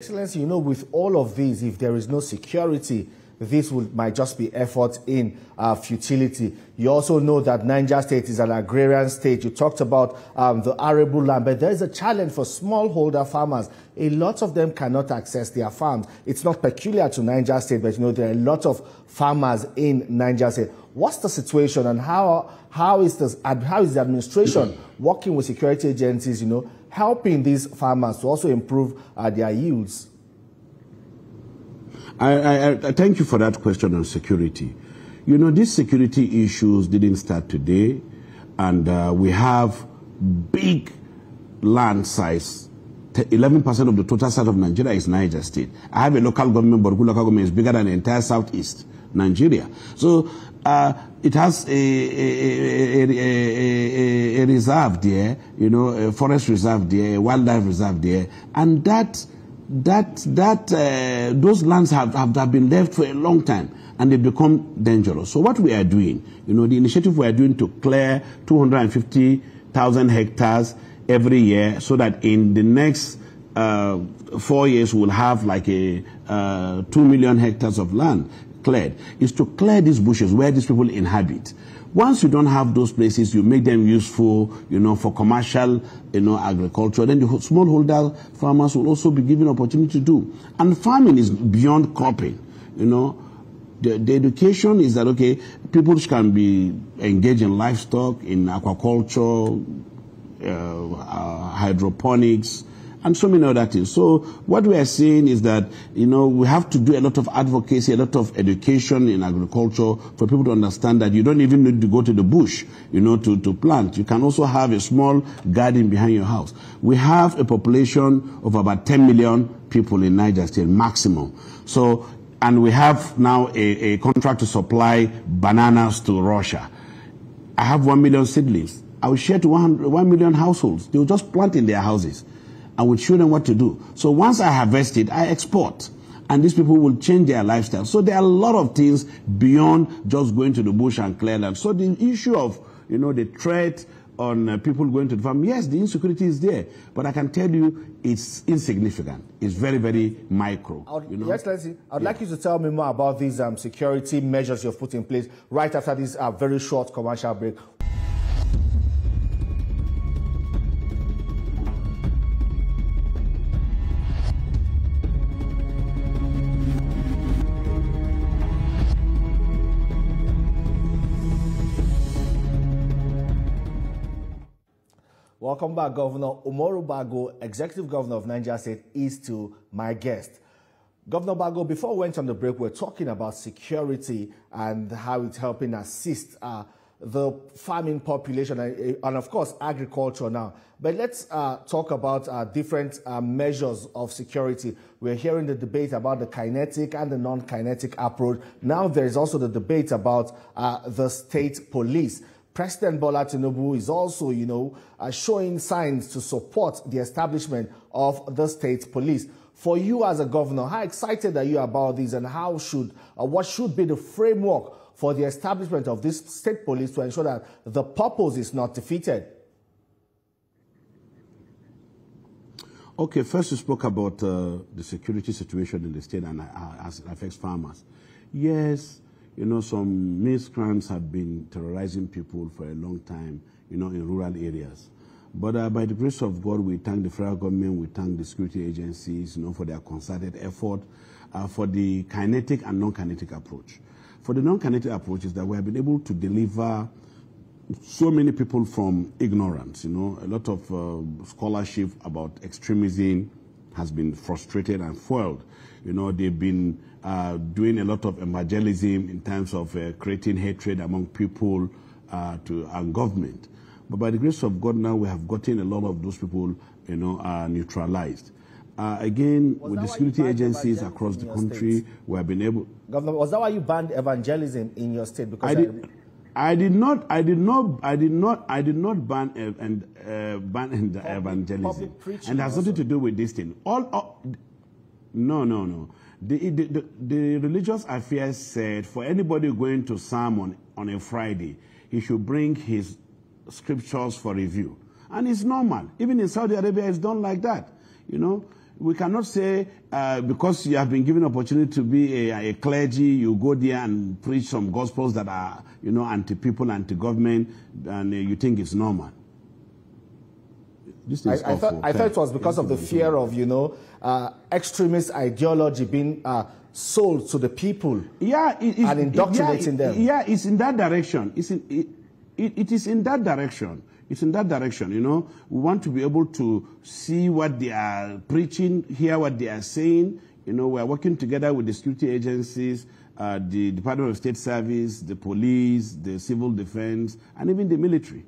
Excellency, with all of these, if there is no security, this might just be effort in futility. You also know that Niger State is an agrarian state. You talked about the arable land, but there is a challenge for smallholder farmers. A lot of them cannot access their farms. It's not peculiar to Niger State, but there are a lot of farmers in Niger State. What's the situation, and how is the administration working with security agencies, helping these farmers to also improve their yields? I thank you for that question on security. These security issues didn't start today, and we have big land size. 11% of the total size of Nigeria is Niger State. I have a local government, but local government is bigger than the entire southeast Nigeria. So it has a reserve there, a forest reserve there, a wildlife reserve there, and those lands have been left for a long time, and they become dangerous. So what we are doing, the initiative we are doing to clear 250,000 hectares every year, so that in the next 4 years we'll have like 2 million hectares of land cleared, is to clear these bushes where these people inhabit. Once you don't have those places, you make them useful, for commercial, agriculture. Then the smallholder farmers will also be given opportunity to do. And farming is beyond cropping. The education is that, okay, people can be engaged in livestock, in aquaculture, hydroponics, and so many other things. So what we are saying is that, we have to do a lot of advocacy, a lot of education in agriculture for people to understand that you don't even need to go to the bush, to plant. You can also have a small garden behind your house. We have a population of about 10 million people in Niger State, maximum. So, and we have now a contract to supply bananas to Russia. I have 1 million seedlings. I will share to 1 million households. They will just plant in their houses. I would show them what to do. So once I harvest it, I export. And these people will change their lifestyle. So there are a lot of things beyond just going to the bush and clear land. So the issue of, the threat on people going to the farm, yes, the insecurity is there. But I can tell you it's insignificant. It's very, very micro. Excellency, I'd like you to tell me more about these security measures you've put in place right after this very short commercial break. Welcome back. Governor Umaru Bago, Executive Governor of Niger State, is still my guest. Governor Bago, before we went on the break, we're talking about security and how it's helping assist the farming population and of course, agriculture now. But let's talk about different measures of security. We're hearing the debate about the kinetic and the non-kinetic approach. Now there's also the debate about the state police. President Bola Tinubu is also, showing signs to support the establishment of the state police. For you as a governor, how excited are you about this, and what should be the framework for the establishment of this state police to ensure that the purpose is not defeated? Okay, first you spoke about the security situation in the state and as it affects farmers. Yes, some miscreants have been terrorizing people for a long time, in rural areas. But by the grace of God, we thank the federal government, we thank the security agencies, for their concerted effort, for the kinetic and non-kinetic approach. For the non-kinetic approach is that we have been able to deliver so many people from ignorance. A lot of scholarship about extremism has been frustrated and foiled. They've been doing a lot of evangelism in terms of creating hatred among people and government. But by the grace of God, now we have gotten a lot of those people, neutralized. Again, with the security agencies across the country, we have been able. Governor, was that why you banned evangelism in your state? Because I did not ban evangelism, and it has nothing to do with this thing. No. The religious affairs said for anybody going to sermon on a Friday, he should bring his scriptures for review. And it's normal. Even in Saudi Arabia, it's done like that. we cannot say because you have been given opportunity to be a clergy, you go there and preach some gospels that are, you know, anti-people, anti-government, and you think it's normal. This is I thought it was because of the fear of, you know, extremist ideology being sold to the people, and indoctrinating them. Yeah, it's in that direction. It is in that direction. It's in that direction, you know. We want to be able to see what they are preaching, hear what they are saying. You know, we are working together with the security agencies, the Department of State Service, the police, the civil defense, and even the military.